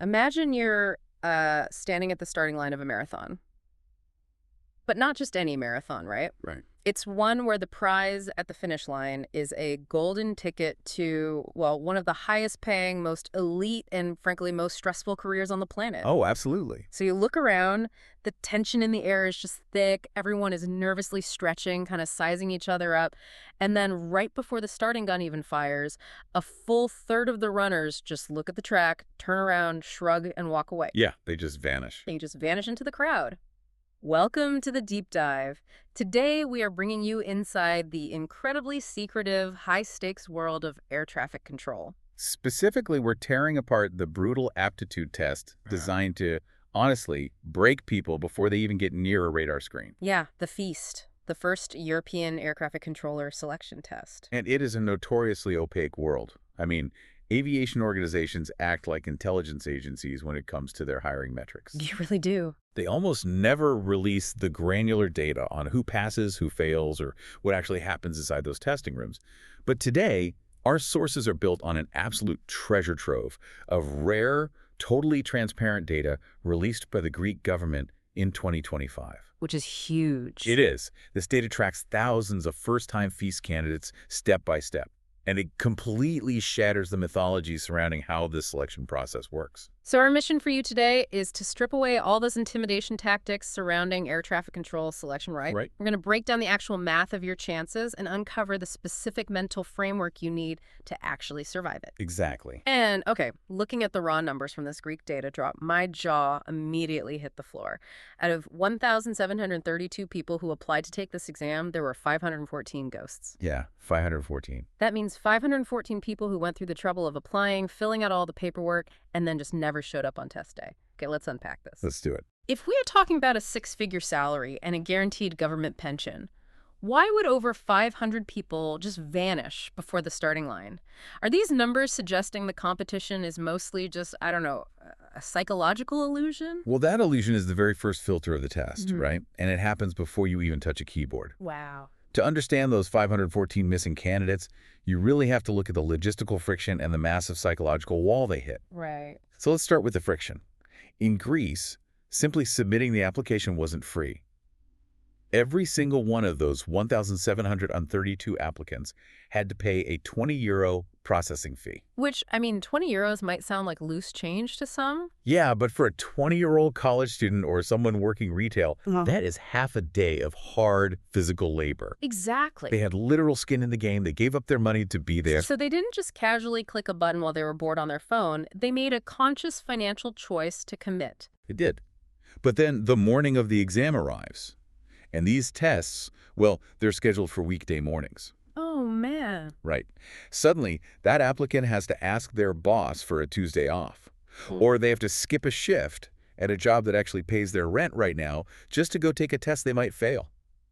Imagine you're standing at the starting line of a marathon. But not just any marathon, right? Right. It's one where the prize at the finish line is a golden ticket to, well, one of the highest paying, most elite, and frankly, most stressful careers on the planet. Oh, absolutely. So you look around, the tension in the air is just thick. Everyone is nervously stretching, kind of sizing each other up. And then right before the starting gun even fires, a full third of the runners just look at the track, turn around, shrug, and walk away. Yeah, they just vanish. They just vanish into the crowd. Welcome to the Deep Dive. Today, we are bringing you inside the incredibly secretive, high-stakes world of air traffic control. Specifically, we're tearing apart the brutal aptitude test designed to, honestly, break people before they even get near a radar screen. Yeah, the FEAST, the first European air traffic controller selection test. And it is a notoriously opaque world. I mean, aviation organizations act like intelligence agencies when it comes to their hiring metrics. You really do. They almost never release the granular data on who passes, who fails, or what actually happens inside those testing rooms. But today, our sources are built on an absolute treasure trove of rare, totally transparent data released by the Greek government in 2025. Which is huge. It is. This data tracks thousands of first-time FEAST candidates step by step. And it completely shatters the mythology surrounding how this selection process works. So our mission for you today is to strip away all those intimidation tactics surrounding air traffic control selection, right? Right. We're going to break down the actual math of your chances and uncover the specific mental framework you need to actually survive it. Exactly. And, okay, looking at the raw numbers from this Greek data drop, my jaw immediately hit the floor. Out of 1,732 people who applied to take this exam, there were 514 ghosts. Yeah, 514. That means 514 people who went through the trouble of applying, filling out all the paperwork, and then just never showed up on test day. Okay, let's unpack this. Let's do it. If we are talking about a six-figure salary and a guaranteed government pension, why would over 500 people just vanish before the starting line? Are these numbers suggesting the competition is mostly just, I don't know, a psychological illusion? Well, that illusion is the very first filter of the test, right? And it happens before you even touch a keyboard. Wow. To understand those 514 missing candidates, you really have to look at the logistical friction and the massive psychological wall they hit. Right. So let's start with the friction. In Greece, simply submitting the application wasn't free. Every single one of those 1,732 applicants had to pay a €20 processing fee. Which, I mean, 20 euros might sound like loose change to some. Yeah, but for a 20-year-old college student or someone working retail, that is half a day of hard physical labor. Exactly. They had literal skin in the game. They gave up their money to be there. So they didn't just casually click a button while they were bored on their phone. They made a conscious financial choice to commit. It did. But then the morning of the exam arrives. And these tests, well, they're scheduled for weekday mornings. Oh, man. Right. Suddenly, that applicant has to ask their boss for a Tuesday off. Or they have to skip a shift at a job that actually pays their rent right now just to go take a test they might fail.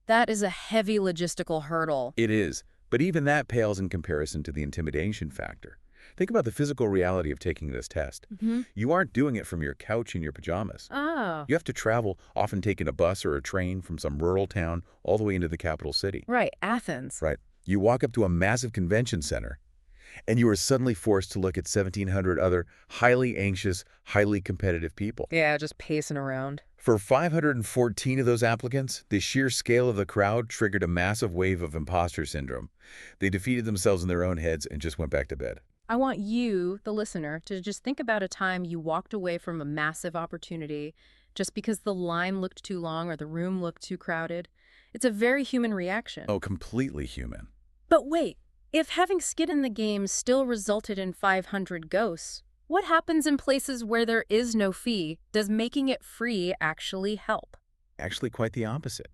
That is a heavy logistical hurdle. It is. But even that pales in comparison to the intimidation factor. Think about the physical reality of taking this test. You aren't doing it from your couch in your pajamas. Oh. You have to travel, often taking a bus or a train from some rural town all the way into the capital city. Right, Athens. Right. You walk up to a massive convention center, and you are suddenly forced to look at 1,700 other highly anxious, highly competitive people. Yeah, just pacing around. For 514 of those applicants, the sheer scale of the crowd triggered a massive wave of imposter syndrome. They defeated themselves in their own heads and just went back to bed. I want you, the listener, to just think about a time you walked away from a massive opportunity just because the line looked too long or the room looked too crowded. It's a very human reaction. Oh, completely human. But wait, if having skin in the game still resulted in 500 ghosts, what happens in places where there is no fee? Does making it free actually help? Actually, quite the opposite.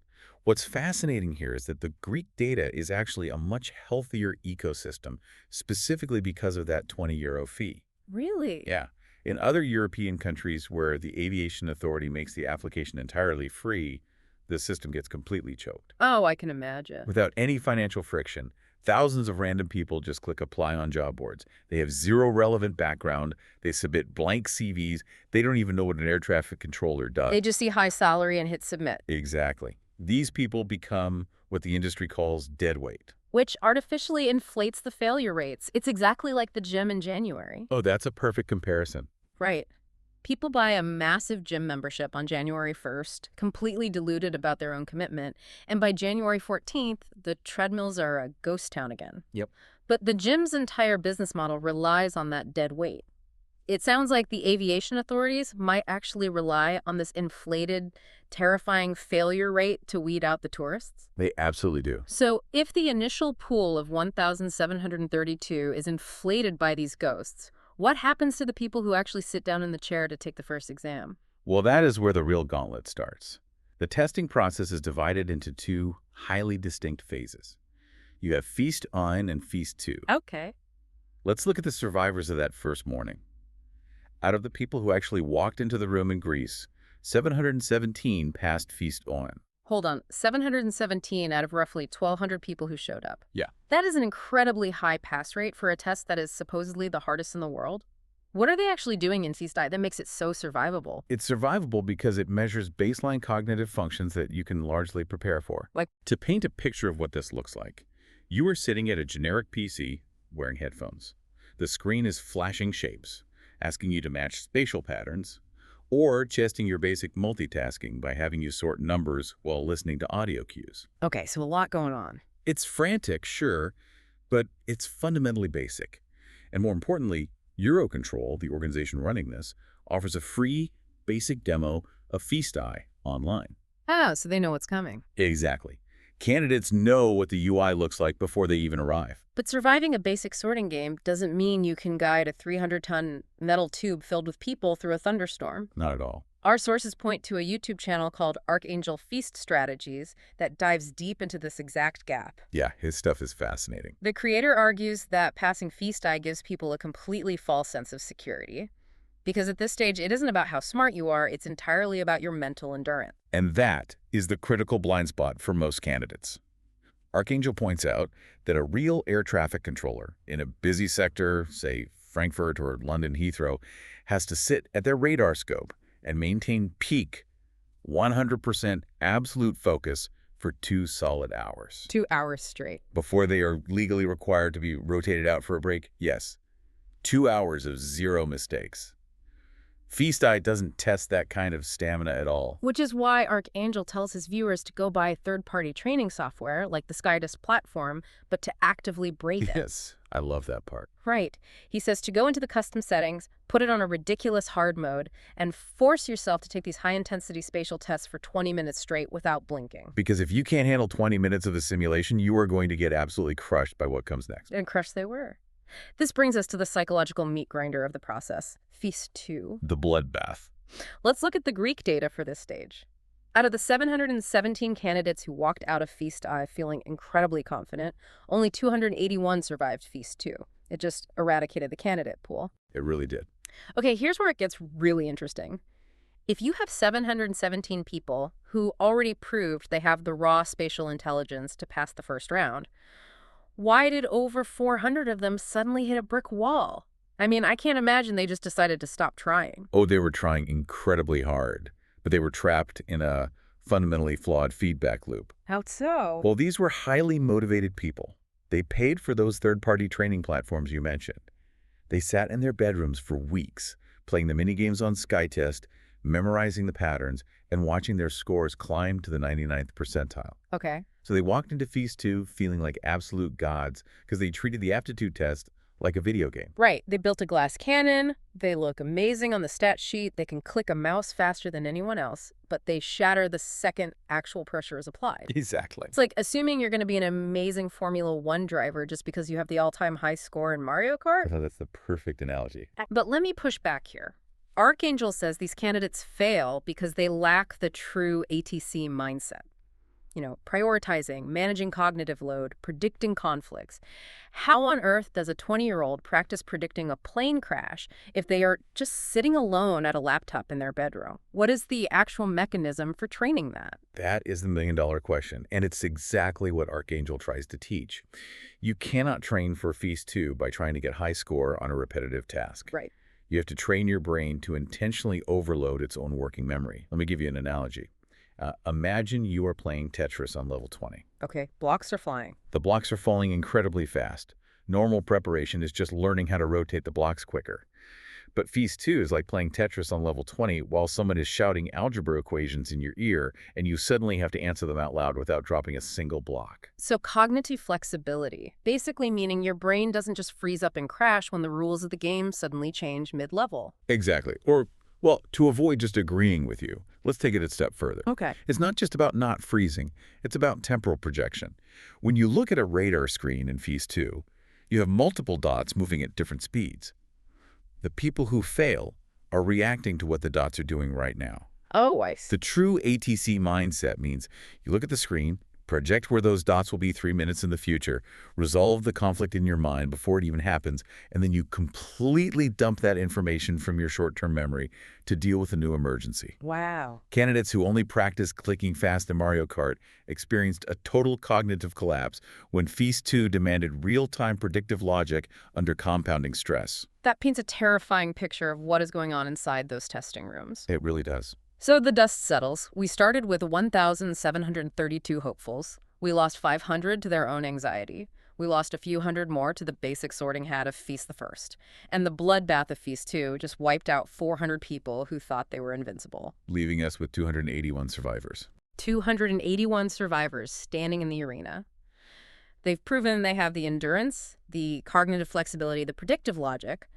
What's fascinating here is that the Greek data is actually a much healthier ecosystem, specifically because of that €20 fee. Really? Yeah. In other European countries where the aviation authority makes the application entirely free, the system gets completely choked. Oh, I can imagine. Without any financial friction, thousands of random people just click apply on job boards. They have zero relevant background. They submit blank CVs. They don't even know what an air traffic controller does. They just see high salary and hit submit. Exactly. These people become what the industry calls dead weight. Which artificially inflates the failure rates. It's exactly like the gym in January. Oh, that's a perfect comparison. Right. People buy a massive gym membership on January 1st, completely deluded about their own commitment, and by January 14th, the treadmills are a ghost town again. Yep. But the gym's entire business model relies on that dead weight. It sounds like the aviation authorities might actually rely on this inflated, terrifying failure rate to weed out the tourists. They absolutely do. So if the initial pool of 1,732 is inflated by these ghosts, what happens to the people who actually sit down in the chair to take the first exam? Well, that is where the real gauntlet starts. The testing process is divided into two highly distinct phases. You have Feast 1 and Feast 2. Okay. Let's look at the survivors of that first morning. Out of the people who actually walked into the room in Greece, 717 passed Feast 1. Hold on, 717 out of roughly 1,200 people who showed up. Yeah. That is an incredibly high pass rate for a test that is supposedly the hardest in the world. What are they actually doing in Feast I that makes it so survivable? It's survivable because it measures baseline cognitive functions that you can largely prepare for. Like, to paint a picture of what this looks like, you are sitting at a generic PC wearing headphones. The screen is flashing shapes, asking you to match spatial patterns, or testing your basic multitasking by having you sort numbers while listening to audio cues. okay, so a lot going on. It's frantic, sure, but it's fundamentally basic. And more importantly, Eurocontrol, the organization running this, offers a free, basic demo of FeastEye online. Oh, so they know what's coming. Exactly. Candidates know what the UI looks like before they even arrive. But surviving a basic sorting game doesn't mean you can guide a 300-ton metal tube filled with people through a thunderstorm. Not at all. Our sources point to a YouTube channel called Archangel Feast Strategies that dives deep into this exact gap. Yeah, his stuff is fascinating. The creator argues that passing Feast Eye gives people a completely false sense of security. Because at this stage, it isn't about how smart you are, it's entirely about your mental endurance. And that is the critical blind spot for most candidates. Archangel points out that a real air traffic controller in a busy sector, say Frankfurt or London Heathrow, has to sit at their radar scope and maintain peak 100% absolute focus for 2 solid hours. 2 hours straight. Before they are legally required to be rotated out for a break, yes. 2 hours of zero mistakes. FeastEye doesn't test that kind of stamina at all. Which is why Archangel tells his viewers to go buy third-party training software, like the Skydust platform, but to actively break it. Yes, I love that part. Right. He says to go into the custom settings, put it on a ridiculous hard mode, and force yourself to take these high-intensity spatial tests for 20 minutes straight without blinking. Because if you can't handle 20 minutes of a simulation, you are going to get absolutely crushed by what comes next. And crushed they were. This brings us to the psychological meat grinder of the process, Feast 2. The bloodbath. Let's look at the Greek data for this stage. Out of the 717 candidates who walked out of Feast I feeling incredibly confident, only 281 survived Feast 2. It just eradicated the candidate pool. It really did. Okay, here's where it gets really interesting. If you have 717 people who already proved they have the raw spatial intelligence to pass the first round, why did over 400 of them suddenly hit a brick wall? I mean, I can't imagine they just decided to stop trying. Oh, they were trying incredibly hard, but they were trapped in a fundamentally flawed feedback loop. How so? Well, these were highly motivated people. They paid for those third-party training platforms you mentioned. They sat in their bedrooms for weeks, playing the minigames on SkyTest, memorizing the patterns, and watching their scores climb to the 99th percentile. Okay. So they walked into Feast 2 feeling like absolute gods because they treated the aptitude test like a video game. Right. They built a glass cannon. They look amazing on the stat sheet. They can click a mouse faster than anyone else, but they shatter the second actual pressure is applied. Exactly. It's like assuming you're going to be an amazing Formula One driver just because you have the all-time high score in Mario Kart. I thought that's the perfect analogy. But let me push back here. Archangel says these candidates fail because they lack the true ATC mindset. You know, prioritizing, managing cognitive load, predicting conflicts. How on earth does a 20-year-old practice predicting a plane crash if they are just sitting alone at a laptop in their bedroom? What is the actual mechanism for training that? That is the million-dollar question, and it's exactly what Archangel tries to teach. You cannot train for Feast 2 by trying to get high score on a repetitive task. Right. You have to train your brain to intentionally overload its own working memory. Let me give you an analogy. Imagine you are playing Tetris on level 20. Okay, blocks are flying. The blocks are falling incredibly fast. Normal preparation is just learning how to rotate the blocks quicker. But Feast 2 is like playing Tetris on level 20 while someone is shouting algebra equations in your ear, and you suddenly have to answer them out loud without dropping a single block. So cognitive flexibility, basically meaning your brain doesn't just freeze up and crash when the rules of the game suddenly change mid-level. Exactly. Or, well, to avoid just agreeing with you, let's take it a step further. Okay. It's not just about not freezing, it's about temporal projection. When you look at a radar screen in Feast 2, you have multiple dots moving at different speeds. The people who fail are reacting to what the dots are doing right now. Oh, I see. The true ATC mindset means you look at the screen, project where those dots will be 3 minutes in the future, resolve the conflict in your mind before it even happens, and then you completely dump that information from your short-term memory to deal with a new emergency. Wow. Candidates who only practice clicking fast in Mario Kart experienced a total cognitive collapse when Feast 2 demanded real-time predictive logic under compounding stress. That paints a terrifying picture of what is going on inside those testing rooms. It really does. So the dust settles. We started with 1,732 hopefuls. We lost 500 to their own anxiety. We lost a few hundred more to the basic sorting hat of Feast the First. And the bloodbath of Feast 2 just wiped out 400 people who thought they were invincible. Leaving us with 281 survivors. 281 survivors standing in the arena. They've proven they have the endurance, the cognitive flexibility, the predictive logic.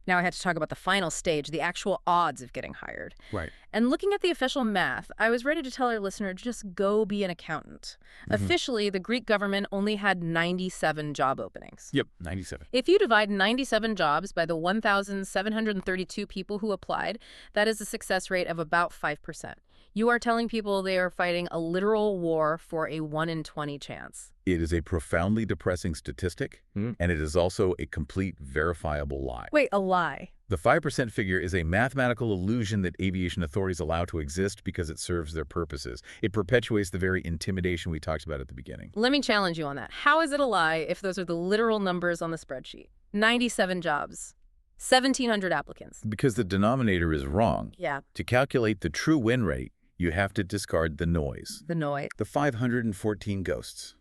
Now I had to talk about the final stage, the actual odds of getting hired. Right. And looking at the official math, I was ready to tell our listener to just go be an accountant. Officially, the Greek government only had 97 job openings. Yep, 97. If you divide 97 jobs by the 1,732 people who applied, that is a success rate of about 5%. You are telling people they are fighting a literal war for a 1 in 20 chance. It is a profoundly depressing statistic, and it is also a complete verifiable lie. Wait, a lie? The 5% figure is a mathematical illusion that aviation authorities allow to exist because it serves their purposes. It perpetuates the very intimidation we talked about at the beginning. Let me challenge you on that. How is it a lie if those are the literal numbers on the spreadsheet? 97 jobs, 1,700 applicants. Because the denominator is wrong. Yeah. To calculate the true win rate, you have to discard the noise. The noise. The 514 ghosts.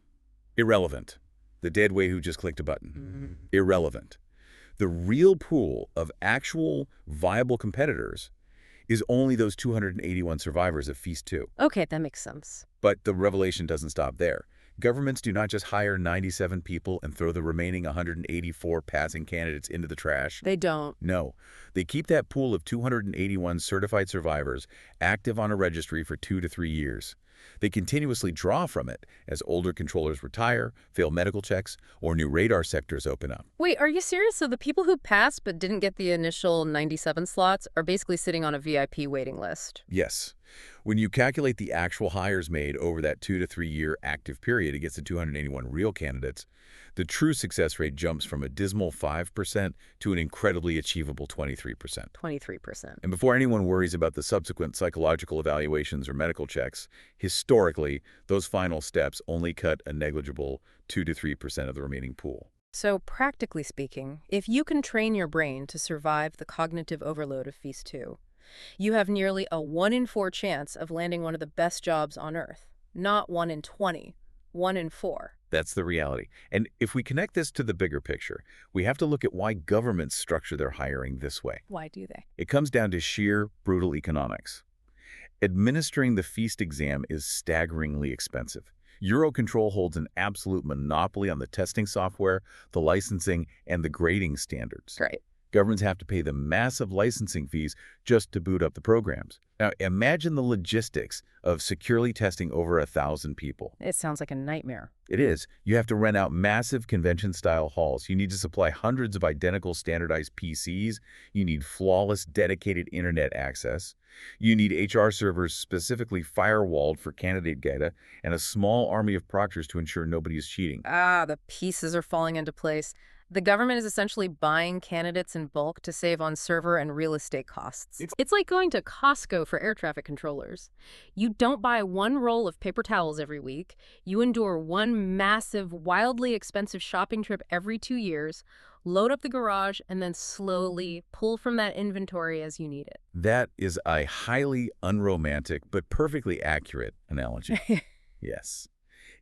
Irrelevant. The dead weight who just clicked a button. Irrelevant. The real pool of actual viable competitors is only those 281 survivors of Feast 2. Okay, that makes sense. But the revelation doesn't stop there. Governments do not just hire 97 people and throw the remaining 184 passing candidates into the trash. They don't. No. They keep that pool of 281 certified survivors active on a registry for 2 to 3 years. They continuously draw from it as older controllers retire, fail medical checks, or new radar sectors open up. Wait, are you serious? So the people who passed but didn't get the initial 97 slots are basically sitting on a VIP waiting list? Yes. When you calculate the actual hires made over that 2 to 3 year active period against the 281 real candidates, the true success rate jumps from a dismal 5% to an incredibly achievable 23%. 23%. And before anyone worries about the subsequent psychological evaluations or medical checks, historically, those final steps only cut a negligible 2 to 3% of the remaining pool. So practically speaking, if you can train your brain to survive the cognitive overload of Feast 2, you have nearly a 1 in 4 chance of landing one of the best jobs on Earth. Not 1 in 20, 1 in 4. That's the reality. And if we connect this to the bigger picture, we have to look at why governments structure their hiring this way. Why do they? It comes down to sheer, brutal economics. Administering the Feast exam is staggeringly expensive. Eurocontrol holds an absolute monopoly on the testing software, the licensing, and the grading standards. Right. Governments have to pay the massive licensing fees just to boot up the programs. Now, imagine the logistics of securely testing over 1,000 people. It sounds like a nightmare. It is. You have to rent out massive convention-style halls. You need to supply hundreds of identical standardized PCs. You need flawless, dedicated internet access. You need HR servers specifically firewalled for candidate data and a small army of proctors to ensure nobody is cheating. The pieces are falling into place. The government is essentially buying candidates in bulk to save on server and real estate costs. It's like going to Costco for air traffic controllers. You don't buy one roll of paper towels every week. You endure one massive, wildly expensive shopping trip every 2 years, load up the garage, and then slowly pull from that inventory as you need it. That is a highly unromantic but perfectly accurate analogy. Yes.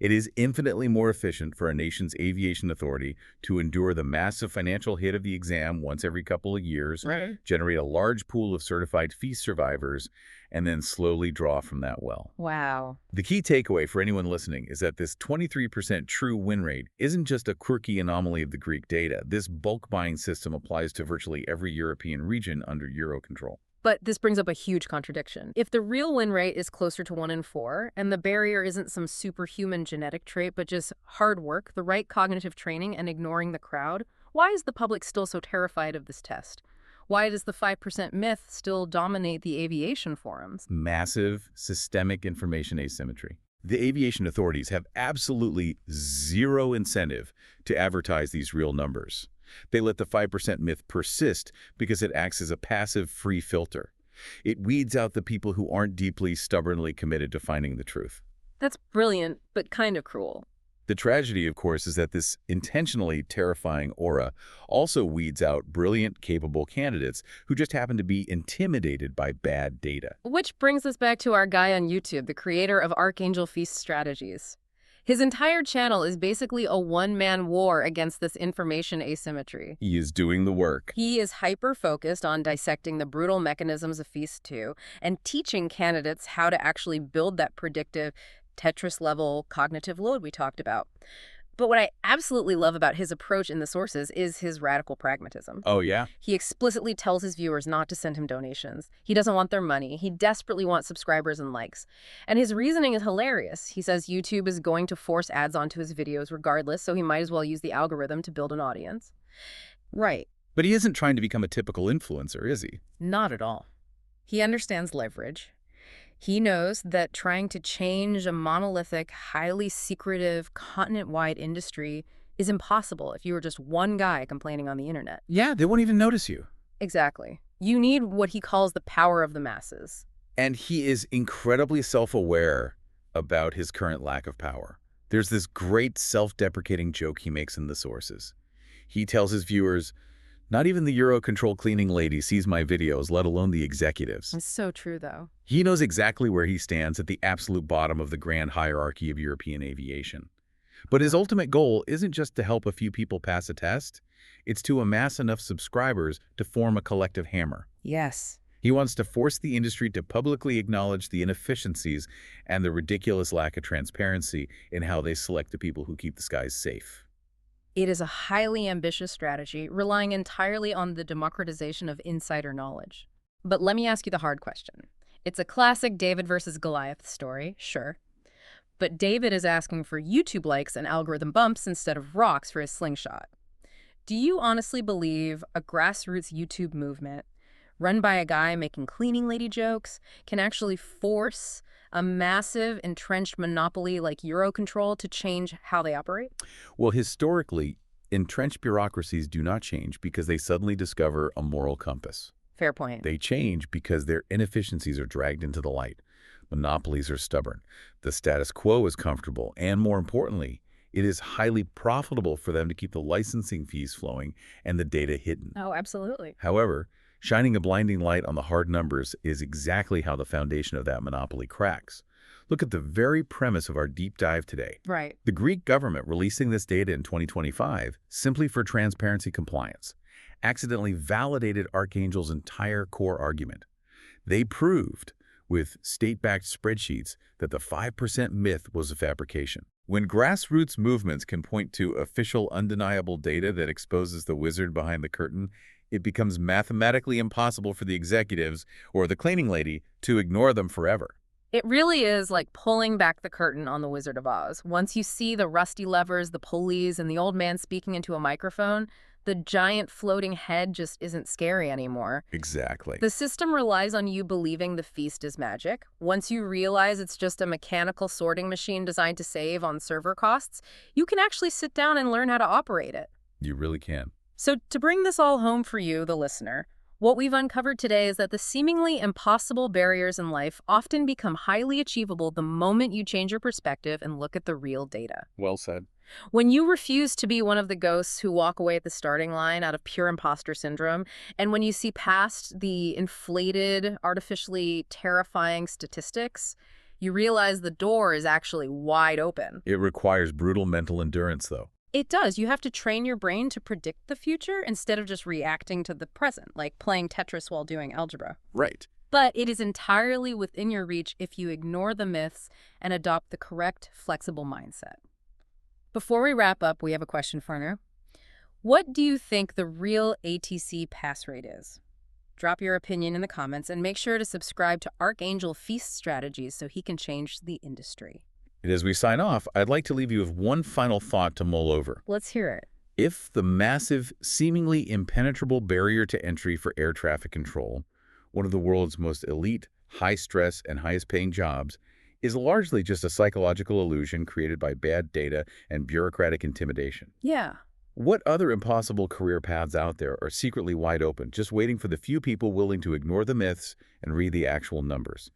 It is infinitely more efficient for a nation's aviation authority to endure the massive financial hit of the exam once every couple of years, Right. generate a large pool of certified feast survivors, and then slowly draw from that well. Wow. The key takeaway for anyone listening is that this 23% true win rate isn't just a quirky anomaly of the Greek data. This bulk buying system applies to virtually every European region under Euro control. But this brings up a huge contradiction. If the real win rate is closer to 1 in 4, and the barrier isn't some superhuman genetic trait, but just hard work, the right cognitive training, and ignoring the crowd, why is the public still so terrified of this test? Why does the 5% myth still dominate the aviation forums? Massive systemic information asymmetry. The aviation authorities have absolutely zero incentive to advertise these real numbers. They let the 5% myth persist because it acts as a passive free filter. It weeds out the people who aren't deeply, stubbornly committed to finding the truth. That's brilliant, but kind of cruel. The tragedy, of course, is that this intentionally terrifying aura also weeds out brilliant, capable candidates who just happen to be intimidated by bad data. Which brings us back to our guy on YouTube, the creator of Archangel Feast Strategies. His entire channel is basically a one-man war against this information asymmetry. He is doing the work. He is hyper-focused on dissecting the brutal mechanisms of Feast 2 and teaching candidates how to actually build that predictive Tetris-level cognitive load we talked about. But what I absolutely love about his approach in the sources is his radical pragmatism. Oh, yeah? He explicitly tells his viewers not to send him donations. He doesn't want their money. He desperately wants subscribers and likes. And his reasoning is hilarious. He says YouTube is going to force ads onto his videos regardless, so he might as well use the algorithm to build an audience. Right. But he isn't trying to become a typical influencer, is he? Not at all. He understands leverage. He knows that trying to change a monolithic, highly secretive, continent-wide industry is impossible if you were just one guy complaining on the internet. Yeah, they won't even notice you. Exactly. You need what he calls the power of the masses. And he is incredibly self-aware about his current lack of power. There's this great self-deprecating joke he makes in the sources. He tells his viewers, "Not even the Eurocontrol cleaning lady sees my videos, let alone the executives." It's so true, though. He knows exactly where he stands at the absolute bottom of the grand hierarchy of European aviation. But his ultimate goal isn't just to help a few people pass a test. It's to amass enough subscribers to form a collective hammer. Yes. He wants to force the industry to publicly acknowledge the inefficiencies and the ridiculous lack of transparency in how they select the people who keep the skies safe. It is a highly ambitious strategy, relying entirely on the democratization of insider knowledge. But let me ask you the hard question. It's a classic David versus Goliath story, sure. But David is asking for YouTube likes and algorithm bumps instead of rocks for his slingshot. Do you honestly believe a grassroots YouTube movement, run by a guy making cleaning lady jokes, can actually force a massive entrenched monopoly like Eurocontrol to change how they operate? Well, historically, entrenched bureaucracies do not change because they suddenly discover a moral compass. Fair point. They change because their inefficiencies are dragged into the light. Monopolies are stubborn. The status quo is comfortable. And more importantly, it is highly profitable for them to keep the licensing fees flowing and the data hidden. Oh, absolutely. However, shining a blinding light on the hard numbers is exactly how the foundation of that monopoly cracks. Look at the very premise of our deep dive today. Right. The Greek government releasing this data in 2025, simply for transparency compliance, accidentally validated Archangel's entire core argument. They proved, with state-backed spreadsheets, that the 5% myth was a fabrication. When grassroots movements can point to official, undeniable data that exposes the wizard behind the curtain, it becomes mathematically impossible for the executives or the cleaning lady to ignore them forever. It really is like pulling back the curtain on the Wizard of Oz. Once you see the rusty levers, the pulleys, and the old man speaking into a microphone, the giant floating head just isn't scary anymore. Exactly. The system relies on you believing the feast is magic. Once you realize it's just a mechanical sorting machine designed to save on server costs, you can actually sit down and learn how to operate it. You really can. So to bring this all home for you, the listener, what we've uncovered today is that the seemingly impossible barriers in life often become highly achievable the moment you change your perspective and look at the real data. Well said. When you refuse to be one of the ghosts who walk away at the starting line out of pure imposter syndrome, and when you see past the inflated, artificially terrifying statistics, You realize the door is actually wide open. It requires brutal mental endurance, though. It does. You have to train your brain to predict the future instead of just reacting to the present, like playing Tetris while doing algebra. Right. But it is entirely within your reach if you ignore the myths and adopt the correct, flexible mindset. Before we wrap up, we have a question for you. What do you think the real ATC pass rate is? Drop your opinion in the comments and make sure to subscribe to Archangel Feast Strategies so he can change the industry. And as we sign off, I'd like to leave you with one final thought to mull over. Let's hear it. If the massive, seemingly impenetrable barrier to entry for air traffic control, one of the world's most elite, high-stress, and highest-paying jobs, is largely just a psychological illusion created by bad data and bureaucratic intimidation, Yeah. what other impossible career paths out there are secretly wide open, just waiting for the few people willing to ignore the myths and read the actual numbers?